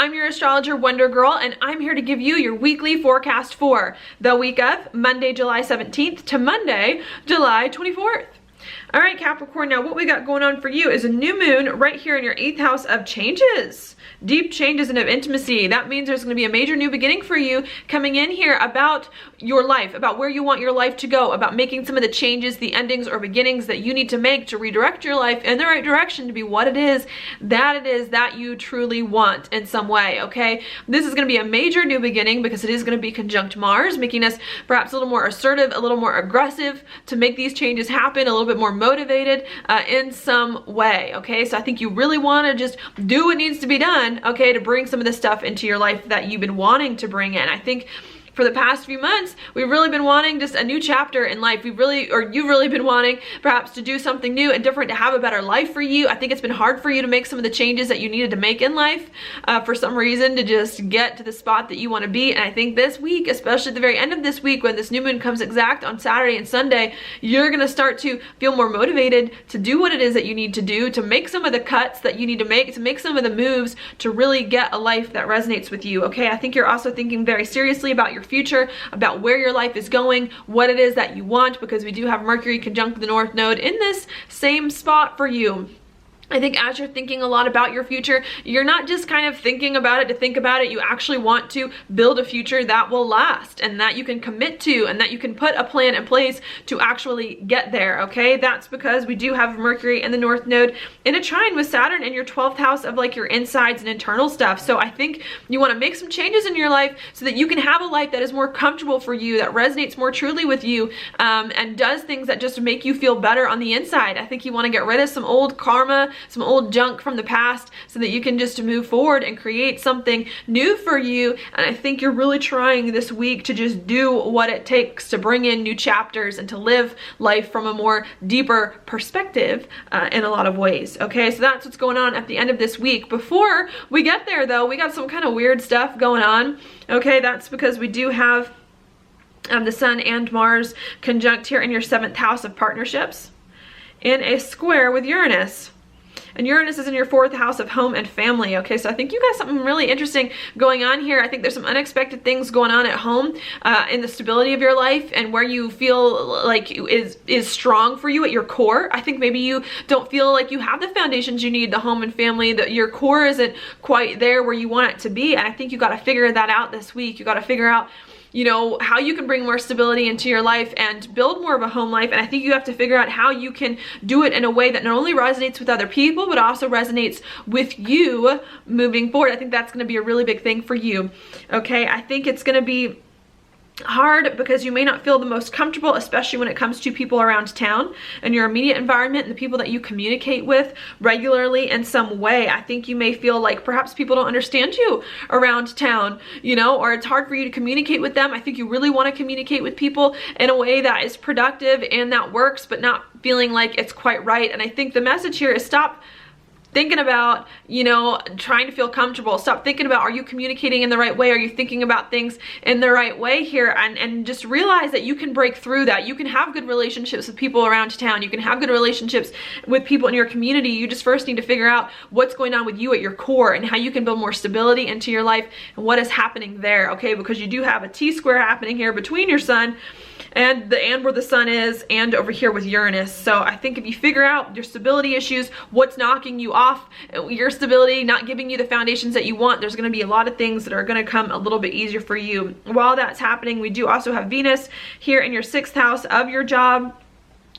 I'm your astrologer Wonder Girl, and I'm here to give you your weekly forecast for the week of Monday, July 17th to Monday, July 24th. All right, Capricorn, now what we got going on for you is a new moon right here in your 8th house of changes. Deep changes and of intimacy. That means there's going to be a major new beginning for you coming in here about your life, about where you want your life to go, about making some of the changes, the endings or beginnings that you need to make to redirect your life in the right direction to be what it is that you truly want in some way, okay? This is going to be a major new beginning because it is going to be conjunct Mars, making us perhaps a little more assertive, a little more aggressive to make these changes happen, a little bit more motivated in some way, okay? So I think you really want to just do what needs to be done, okay, to bring some of this stuff into your life that you've been wanting to bring in. I think for the past few months, we've really been wanting just a new chapter in life. You've really been wanting perhaps to do something new and different, to have a better life for you. I think it's been hard for you to make some of the changes that you needed to make in life for some reason to just get to the spot that you want to be. And I think this week, especially at the very end of this week, when this new moon comes exact on Saturday and Sunday, you're going to start to feel more motivated to do what it is that you need to do, to make some of the cuts that you need to make some of the moves to really get a life that resonates with you, okay? I think you're also thinking very seriously about your future, about where your life is going, what it is that you want, because we do have Mercury conjunct the North Node in this same spot for you. I think as you're thinking a lot about your future, you're not just kind of thinking about it to think about it. You actually want to build a future that will last and that you can commit to and that you can put a plan in place to actually get there, okay? That's because we do have Mercury and the North Node in a trine with Saturn in your 12th house of like your insides and internal stuff. So I think you want to make some changes in your life so that you can have a life that is more comfortable for you, that resonates more truly with you, and does things that just make you feel better on the inside. I think you want to get rid of some old karma, some old junk from the past so that you can just move forward and create something new for you. And I think you're really trying this week to just do what it takes to bring in new chapters and to live life from a more deeper perspective in a lot of ways, okay? So that's what's going on at the end of this week. Before we get there though, we got some kind of weird stuff going on, okay? That's because we do have the Sun and Mars conjunct here in your 7th house of partnerships in a square with Uranus. And Uranus is in your 4th house of home and family, okay? So I think you got something really interesting going on here. I think there's some unexpected things going on at home in the stability of your life and where you feel like is strong for you at your core. I think maybe you don't feel like you have the foundations you need, the home and family, that your core isn't quite there where you want it to be. And I think you got to figure that out this week. You got to figure out, you know, how you can bring more stability into your life and build more of a home life. And I think you have to figure out how you can do it in a way that not only resonates with other people, but also resonates with you moving forward. I think that's going to be a really big thing for you. Okay, I think it's going to be hard because you may not feel the most comfortable, especially when it comes to people around town and your immediate environment and the people that you communicate with regularly in some way. I think you may feel like perhaps people don't understand you around town, you know, or it's hard for you to communicate with them. I think you really want to communicate with people in a way that is productive and that works, but not feeling like it's quite right. And I think the message here is stop thinking about, you know, trying to feel comfortable. Stop thinking about, are you communicating in the right way? Are you thinking about things in the right way here? And just realize that you can break through that. You can have good relationships with people around town. You can have good relationships with people in your community. You just first need to figure out what's going on with you at your core and how you can build more stability into your life and what is happening there, okay? Because you do have a T-square happening here between your sun and where the sun is and over here with Uranus. So I think if you figure out your stability issues, what's knocking you off, your stability, not giving you the foundations that you want, there's going to be a lot of things that are going to come a little bit easier for you. While that's happening, we do also have Venus here in your 6th house of your job,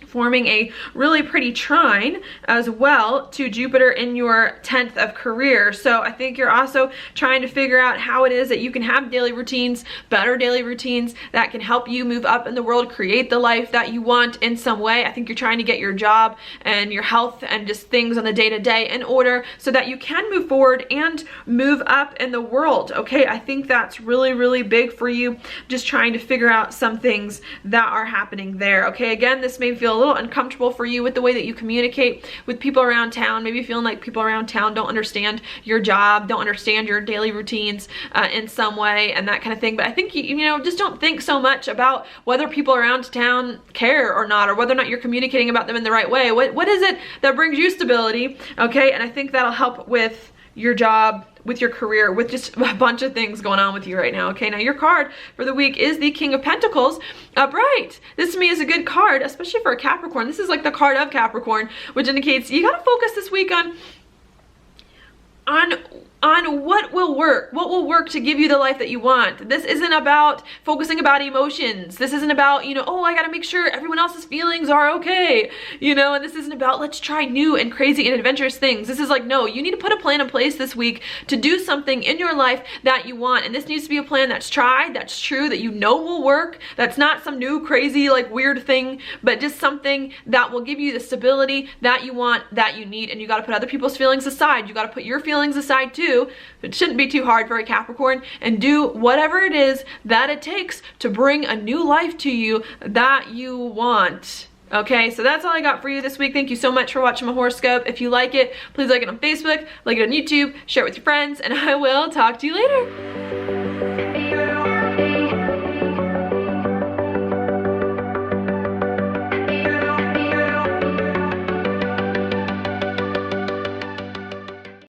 forming a really pretty trine as well to Jupiter in your 10th of career. So I think you're also trying to figure out how it is that you can have daily routines, better daily routines that can help you move up in the world, create the life that you want in some way. I think you're trying to get your job and your health and just things on the day-to-day in order so that you can move forward and move up in the world, okay? I think that's really, really big for you, just trying to figure out some things that are happening there, okay? Again, this may feel a little uncomfortable for you with the way that you communicate with people around town, maybe feeling like people around town don't understand your job, don't understand your daily routines in some way and that kind of thing. But I think, you know, just don't think so much about whether people around town care or not, or whether or not you're communicating about them in the right way. What is it that brings you stability, okay? And I think that'll help with your job, with your career, with just a bunch of things going on with you right now. Okay, now your card for the week is the King of Pentacles upright. This to me is a good card, especially for a Capricorn. This is like the card of Capricorn, which indicates you got to focus this week on what will work to give you the life that you want. This isn't about focusing about emotions. This isn't about, you know, oh, I gotta make sure everyone else's feelings are okay, you know, and this isn't about let's try new and crazy and adventurous things. This is like, no, you need to put a plan in place this week to do something in your life that you want, and this needs to be a plan that's tried, that's true, that you know will work, that's not some new crazy like weird thing, but just something that will give you the stability that you want, that you need. And you got to put other people's feelings aside. You got to put your feelings aside too. It shouldn't be too hard for a Capricorn, and do whatever it is that it takes to bring a new life to you that you want. Okay, so that's all I got for you this week. Thank you so much for watching my horoscope. If you like it, please like it on Facebook, like it on YouTube, share it with your friends, and I will talk to you later.